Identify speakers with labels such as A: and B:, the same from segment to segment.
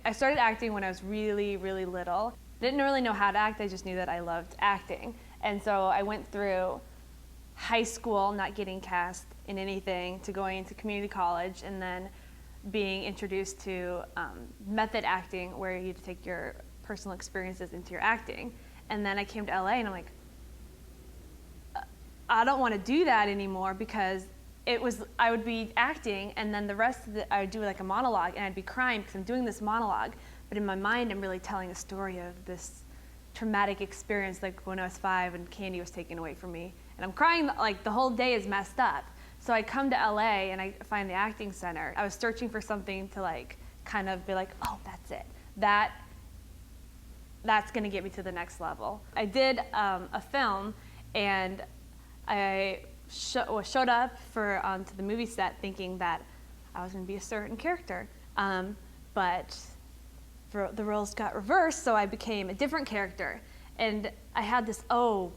A: I started acting when I was really, really little. Didn't really know how to act, I just knew that I loved acting. And so I went through high school not getting cast in anything to going into community college and then being introduced to method acting where you take your personal experiences into your acting. And then I came to LA and I'm like, I don't want to do that anymore because I would be acting and then the rest of it, I would do like a monologue and I'd be crying because I'm doing this monologue, but in my mind I'm really telling a story of this traumatic experience, like when I was 5 and candy was taken away from me. And I'm crying, like the whole day is messed up. So I come to LA and I find the acting center. I was searching for something to like kind of be like, oh, that's it. That's gonna get me to the next level. I did a film and I showed up to the movie set thinking that I was gonna be a certain character. But the roles got reversed, so I became a different character. And I had this, oh,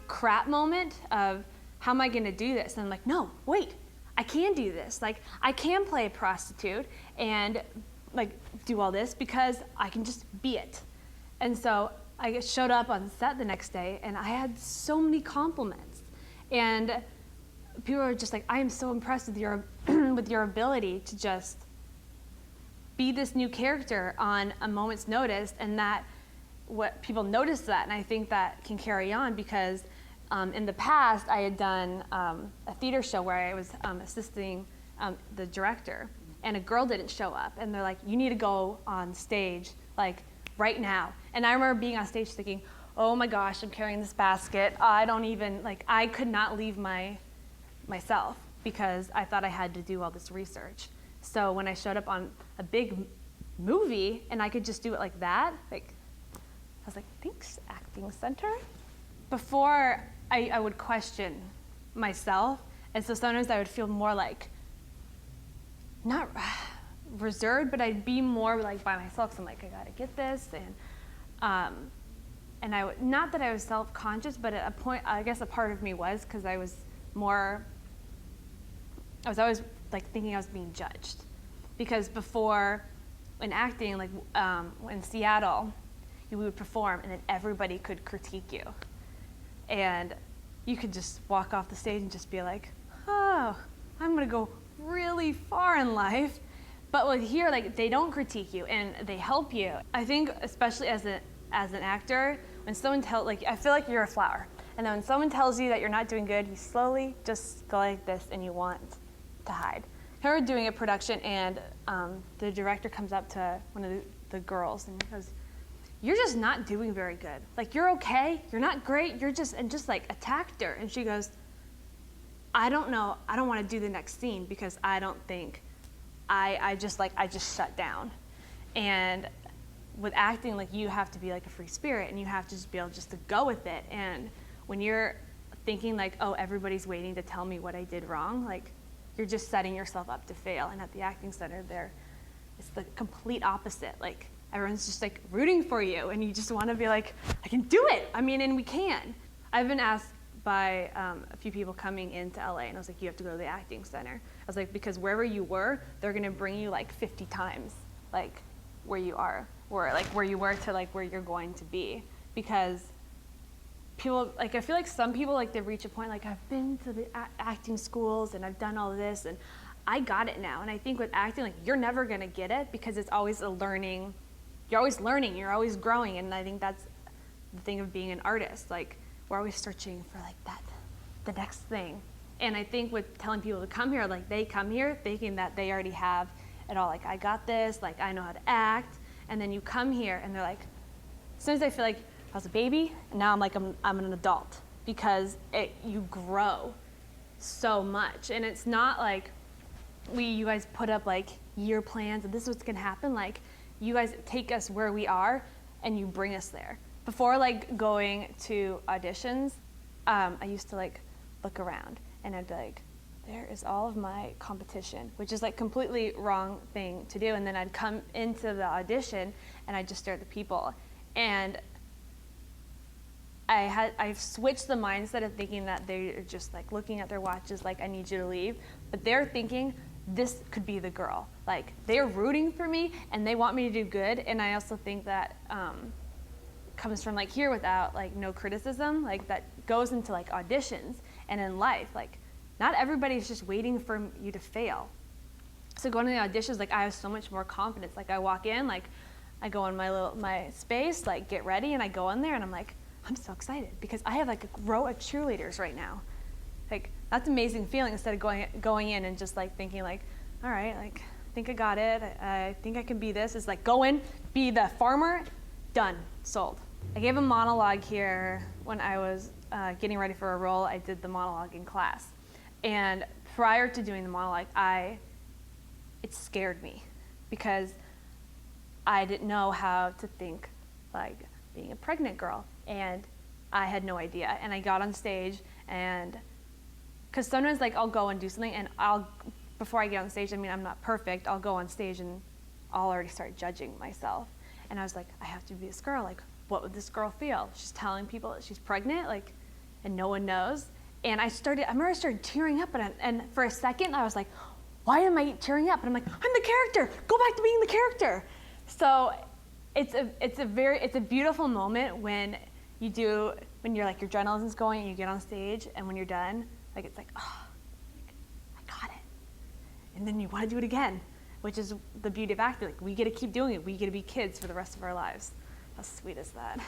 A: crap moment of, how am I gonna do this? And I'm like, no, wait, I can do this. Like, I can play a prostitute and like do all this because I can just be it. And so I showed up on set the next day and I had so many compliments. And people were just like, I am so impressed with your, with your ability to just be this new character on a moment's notice, and that what people noticed that, and I think that can carry on because in the past I had done a theater show where I was assisting the director, and a girl didn't show up, and they're like, you need to go on stage like right now. And I remember being on stage thinking, oh my gosh, I'm carrying this basket. I don't even, like, I could not leave myself because I thought I had to do all this research. So when I showed up on a big movie and I could just do it like that, like, I was like, thanks, acting center. Before, I would question myself, and so sometimes I would feel more like, not reserved, but I'd be more like by myself, because I'm like, I gotta get this, and not that I was self-conscious, but at a point, I guess a part of me was, because I was always like thinking I was being judged. Because before, in acting, like in Seattle, we would perform and then everybody could critique you. And you could just walk off the stage and just be like, oh, I'm gonna go really far in life. But with here, like, they don't critique you and they help you. I think, especially as an actor, when someone I feel like you're a flower. And then when someone tells you that you're not doing good, you slowly just go like this and you want to hide. I remember doing a production and the director comes up to one of the girls and he goes, you're just not doing very good. Like, you're okay, you're not great, and just like attacked her. And she goes, I don't know, I don't want to do the next scene because I don't think, I just shut down. And with acting, like, you have to be like a free spirit and you have to just be able just to go with it. And when you're thinking like, oh, everybody's waiting to tell me what I did wrong, like, you're just setting yourself up to fail. And at the acting center there, it's the complete opposite. Like, everyone's just like rooting for you and you just want to be like, I can do it. I mean, and we can. I've been asked by a few people coming into LA and I was like, you have to go to the acting center. I was like, because wherever you were, they're gonna bring you like 50 times like where you are, or like where you were to like where you're going to be. Because people, like, I feel like some people, like, they reach a point, like, I've been to the acting schools and I've done all of this and I got it now. And I think with acting, like, you're never gonna get it because it's always a learning. You're always learning, you're always growing. And I think that's the thing of being an artist. Like, we're always searching for like the next thing. And I think with telling people to come here, like, they come here thinking that they already have it all. Like, I got this, like, I know how to act. And then you come here and they're like, sometimes I feel like I was a baby and now I'm like, I'm an adult, because you grow so much. And it's not like you guys put up like year plans and this is what's gonna happen. Like, you guys take us where we are and you bring us there. Before, like, going to auditions, I used to like look around and I'd be like, there is all of my competition, which is like completely wrong thing to do. And then I'd come into the audition and I'd just stare at the people. And I've switched the mindset of thinking that they're just like looking at their watches like, I need you to leave. But they're thinking, this could be the girl. Like, they're rooting for me and they want me to do good. And I also think that comes from like here without like no criticism, like that goes into like auditions and in life. Like, not everybody's just waiting for you to fail. So going to the auditions, like I have so much more confidence. Like I walk in, like I go in my space, like get ready, and I go in there and I'm like, I'm so excited because I have like a row of cheerleaders right now. Like, that's an amazing feeling instead of going in and just like thinking like, all right, like I think I got it. I think I can be this. It's like go in, be the farmer, done, sold. I gave a monologue here when I was getting ready for a role. I did the monologue in class. And prior to doing the monologue, it scared me because I didn't know how to think like being a pregnant girl, and I had no idea. And I got on stage, and because sometimes like I'll go and do something, and before I get on stage, I mean I'm not perfect, I'll go on stage and I'll already start judging myself. And I was like, I have to be this girl, like what would this girl feel? She's telling people that she's pregnant, like, and no one knows. And I remember I started tearing up, and for a second I was like, why am I tearing up? And I'm like, I'm the character, go back to being the character. So it's a beautiful moment when you're like, your adrenaline's going and you get on stage, and when you're done, like it's like, oh, I got it. And then you want to do it again, which is the beauty of acting. Like, we get to keep doing it. We get to be kids for the rest of our lives. How sweet is that?